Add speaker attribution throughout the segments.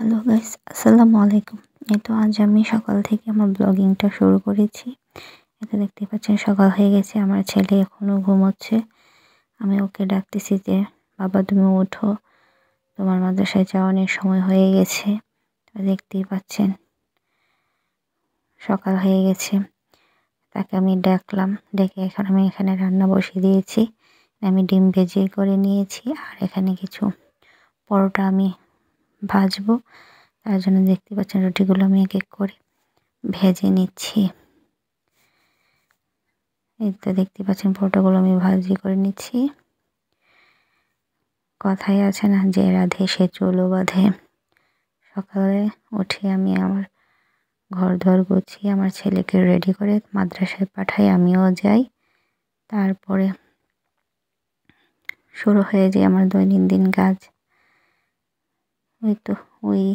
Speaker 1: Hello guys, আসসালামু আলাইকুম। এই তো আজ আমি সকাল থেকে আমার ব্লগিংটা শুরু করেছি। এটা দেখতে পাচ্ছেন সকাল হয়ে গেছে, আমার ছেলে এখনো ঘুমোচ্ছে। আমি ওকে ডাকতেছি যে বাবা তুমি ওঠো, তোমার মাদ্রাসায় যাওয়ার অনেক সময় হয়ে গেছে। তো দেখতেই পাচ্ছেন সকাল হয়ে গেছে, তাকে আমি ডাকলাম, ডেকে এখন আমি এখানে রান্না বসিয়ে দিয়েছি। আমি ডিম ভেজে করে নিয়েছি আর এখানে কিছু পরোটা আমি ভাজবো। তার জন্য দেখতে পাচ্ছেন রুটিগুলো আমি এক এক করে ভেজে নিচ্ছি। এই তো দেখতে পাচ্ছেন পরোটাগুলো আমি ভাজি করে নিচ্ছি। কথাই আছে না যে রাধে সে চুলো বাঁধে। সকালে উঠে আমি আমার ঘর দর গুছিয়ে আমার ছেলেকে রেডি করে মাদ্রাসায় পাঠাই, আমিও যাই। তারপরে শুরু হয়ে যায় আমার দৈনন্দিন কাজ। ওই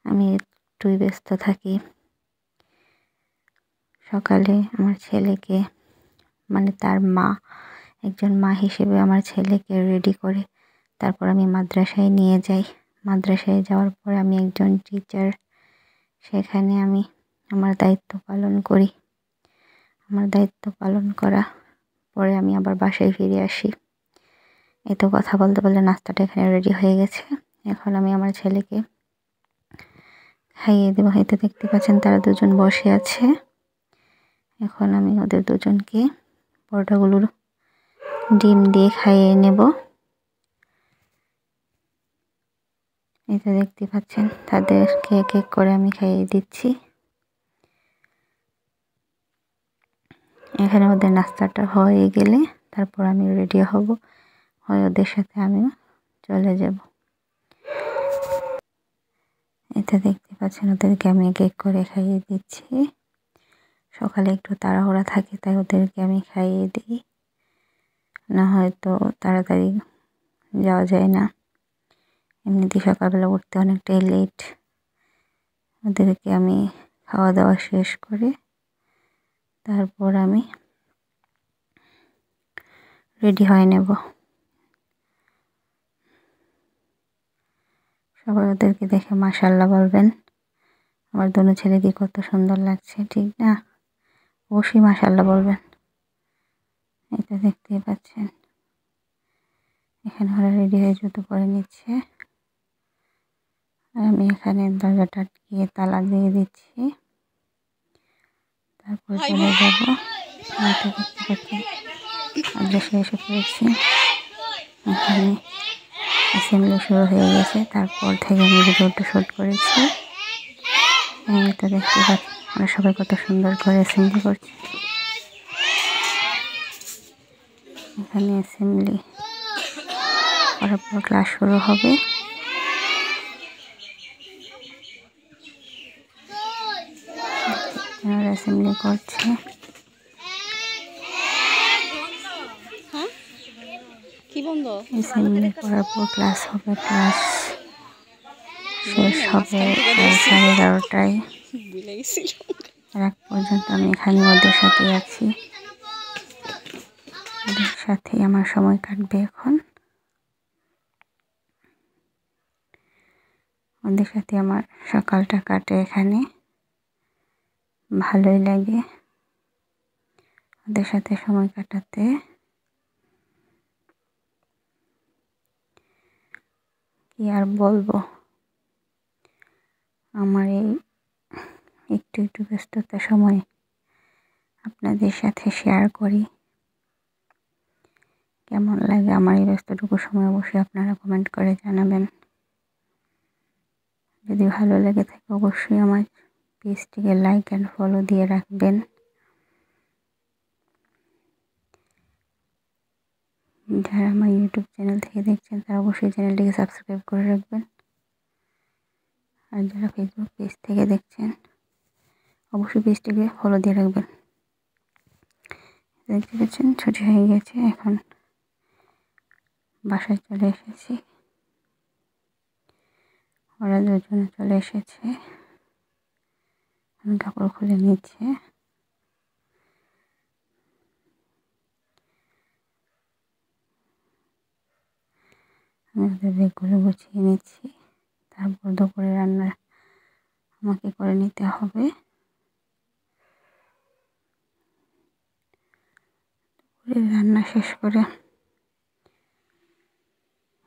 Speaker 1: আমি একটুই ব্যস্ত থাকি। সকালে আমার ছেলেকে তার মা, একজন মা হিসেবে আমার ছেলেকে রেডি করে তারপর আমি মাদ্রাসায় নিয়ে যাই। মাদ্রাসায় যাওয়ার পরে আমি একজন টিচার, সেখানে আমি আমার দায়িত্ব পালন করি। আমার দায়িত্ব পালন করা পরে আমি আবার বাসায় ফিরে আসি। এই তো কথা বলতে বলতে নাস্তাটা এখানে রেডি হয়ে গেছে। এখন আমি আমার ছেলেকে খাইয়ে দেবো। হয়তো দেখতে পাচ্ছেন তারা দুজন বসে আছে। এখন আমি ওদের দুজনকে পরোটাগুলোর ডিম দিয়ে খাইয়ে নেব। এটা দেখতে পাচ্ছেন তাদেরকে এক এক করে আমি খাইয়ে দিচ্ছি। এখানে ওদের নাস্তাটা হয়ে গেলে তারপর আমি রেডি হব, হয় ওদের সাথে আমিও চলে যাব। এটা দেখতে পাচ্ছেন ওদেরকে আমি এক এক করে খাইয়ে দিচ্ছি। সকালে একটু তাড়াহুড়া থাকে তাই ওদেরকে আমি খাইয়ে দিই, না হয়তো তাড়াতাড়ি যাওয়া যায় না। এমনিতেই সকালবেলা উঠতে অনেকটাই লেট। ওদেরকে আমি খাওয়া দাওয়া শেষ করে তারপর আমি রেডি হয়ে নেব। সবাই ওদেরকে দেখে মাশাআল্লাহ বলবেন। আমার দোনো ছেলেকে কত সুন্দর লাগছে, ঠিক না? অবশ্যই মাশাআল্লাহ বলবেন। এটা দেখতেই পাচ্ছেন এখানে ওরা রেডি হয়ে জুতো পরে নিচ্ছে আর আমি এখানে দরজাটা আটকিয়ে তালা দিয়ে দিচ্ছি। তারপর চলে যাব। এটা দেখতে পাচ্ছেন মাদ্রাসায় এসে পড়েছি। এখানে অ্যাসেম্বলি শুরু হয়ে গেছে, তারপর থেকে আমি ভিডিওটা শ্যুট করেছি। এটা দেখতে পাচ্ছি ওরা সবাই কত সুন্দর করে অ্যাসেম্বলি করছে। এখানে অ্যাসেম্বলি করার পর ক্লাস শুরু হবে। ওরা অ্যাসেম্বলি করছে। অ্যাসেম্বলি করার পর ক্লাস হবে। ক্লাস শেষ হবে প্রায় 11:30টায়। এক পর্যন্ত আমি এখানে ওদের সাথে আছি, ওদের সাথেই আমার সময় কাটবে এখন। ওদের সাথে আমার সকালটা কাটে এখানে, ভালোই লাগে ওদের সাথে সময় কাটাতে। কি আর বলবো, আমার এই একটু একটু ব্যস্ততার সময় আপনাদের সাথে শেয়ার করি। কেমন লাগে আমার এই ব্যস্তটুকু সময় অবশ্যই আপনারা কমেন্ট করে জানাবেন। যদি ভালো লেগে থাকে অবশ্যই আমার পেজটিকে লাইক অ্যান্ড ফলো দিয়ে রাখবেন। যারা আমার ইউটিউব চ্যানেল থেকে দেখছেন তারা অবশ্যই চ্যানেলটিকে সাবস্ক্রাইব করে রাখবেন। আর যারা ফেসবুক পেজ থেকে দেখছেন অবশ্যই পেজটিকে ফলো দিয়ে রাখবেন। দেখতে পাচ্ছেন ছুটি হয়ে গেছে, এখন বাসায় চলে এসেছি। ওরা দুজনে চলে এসেছে, আমি কাপড় খুলে নিচ্ছে। আমি ওদের ব্যাগগুলো গুছিয়ে নিচ্ছি, তারপর দুপুরে রান্না আমাকে করে নিতে হবে। দুপুরে রান্না শেষ করে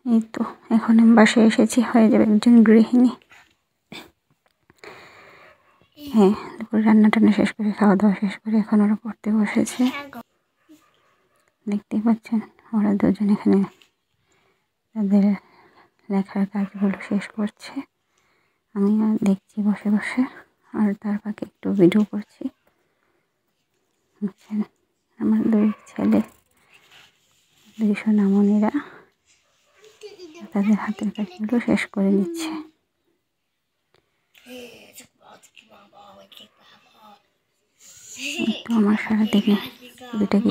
Speaker 1: এই তো এখন আমি বাসায় এসেছি, হয়ে যাবে একজন গৃহিণী। হ্যাঁ, দুপুরে রান্না টান্না শেষ করে খাওয়া দাওয়া শেষ করে এখন ওরা পড়তে বসেছে। দেখতেই পাচ্ছেন ওরা দুজন এখানে তাদের লেখার কাজগুলো শেষ করছে, আমি দেখছি বসে বসে, আর তার ফাঁকে একটু ভিডিও করছি। বুঝছেন, আমার দুই ছেলে, দুই সোনামণিরা তাদের হাতের কাজগুলো শেষ করে নিচ্ছে। তো আমার সারাদিনে ছবিটা কি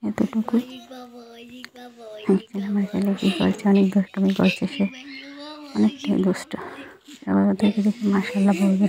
Speaker 1: এতটুকুই। আমার ছেলে কী করছে, অনেক দুষ্টুমি করছে, সে অনেকটাই দুষ্ট। সবাই ওদেরকে দেখে মাশাআল্লাহ বলবে।